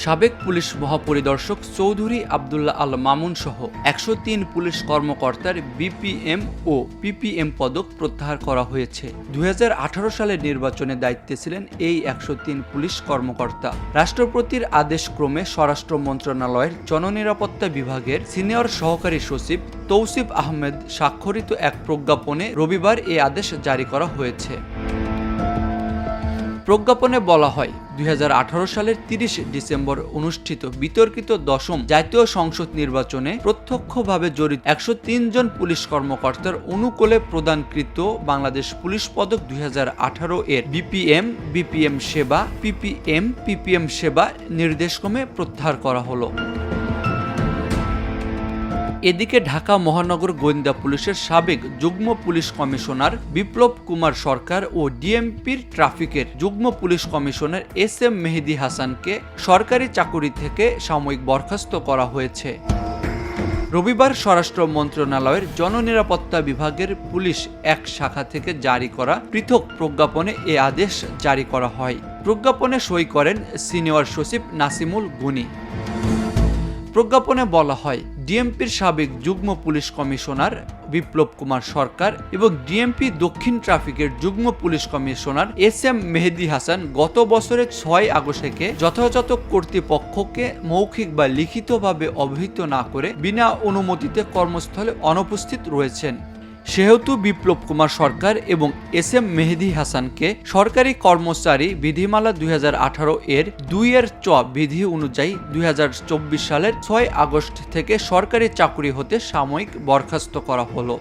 সাবেক পুলিশ মহাপরিদর্শক চৌধুরী আব্দুল্লাহ আল মামুন সহ ১০৩ পুলিশ কর্মকর্তার বিপিএম ও পিপিএম পদক প্রত্যাহার করা হয়েছে। ২০১৮ সালের নির্বাচনে দায়িত্বে ছিলেন এই ১০৩ পুলিশ কর্মকর্তা। রাষ্ট্রপতির আদেশক্রমে স্বরাষ্ট্র মন্ত্রণালয়ের জননিরাপত্তা বিভাগের সিনিয়র সহকারী সচিব তৌসিফ আহমেদ স্বাক্ষরিত এক প্রজ্ঞাপনে রবিবার এই আদেশ জারি করা হয়েছে। প্রজ্ঞাপনে বলা হয়, ২০১৮ সালের ৩০ ডিসেম্বর অনুষ্ঠিত বিতর্কিত দশম জাতীয় সংসদ নির্বাচনে প্রত্যক্ষভাবে জড়িত ১০৩ জন পুলিশ কর্মকর্তার অনুকূলে প্রদানকৃত বাংলাদেশ পুলিশ পদক ২০১৮ এর বিপিএম, বিপিএম সেবা, পিপিএম সেবা নির্দেশক্রমে প্রত্যাহার করা হলো। এদিকে ঢাকা মহানগর গোয়েন্দা পুলিশের সাবেক যুগ্ম পুলিশ কমিশনার বিপ্লব কুমার সরকার ও ডিএমপির ট্রাফিকের যুগ্ম পুলিশ কমিশনার SM মেহেদী হাসানকে সরকারি চাকুরি থেকে সাময়িক বরখাস্ত করা হয়েছে। রবিবার স্বরাষ্ট্র মন্ত্রণালয়ের জননিরাপত্তা বিভাগের পুলিশ এক শাখা থেকে জারি করা পৃথক প্রজ্ঞাপনে এ আদেশ জারি করা হয়। প্রজ্ঞাপনে সই করেন সিনিয়র সচিব নাসিমুল গনি। প্রজ্ঞাপনে বলা হয়, ডিএমপির সাবেক যুগ্ম পুলিশ কমিশনার বিপ্লব কুমার সরকার এবং ডিএমপি দক্ষিণ ট্রাফিকের যুগ্ম পুলিশ কমিশনার SM মেহেদী হাসান গত বছরের ৬ আগস্ট থেকে যথাযথ কর্তৃপক্ষকে মৌখিক বা লিখিতভাবে অবহিত না করে বিনা অনুমতিতে কর্মস্থলে অনুপস্থিত রয়েছেন। সেহেতু বিপ্লব কুমার সরকার এবং SM মেহেদী হাসানকে সরকারি কর্মচারী বিধিমালা ২০১৮ এর ২ বিধি অনুযায়ী ২০২৪ সালের ৬ আগস্ট থেকে সরকারি চাকুরি হতে সাময়িক বরখাস্ত করা হলো।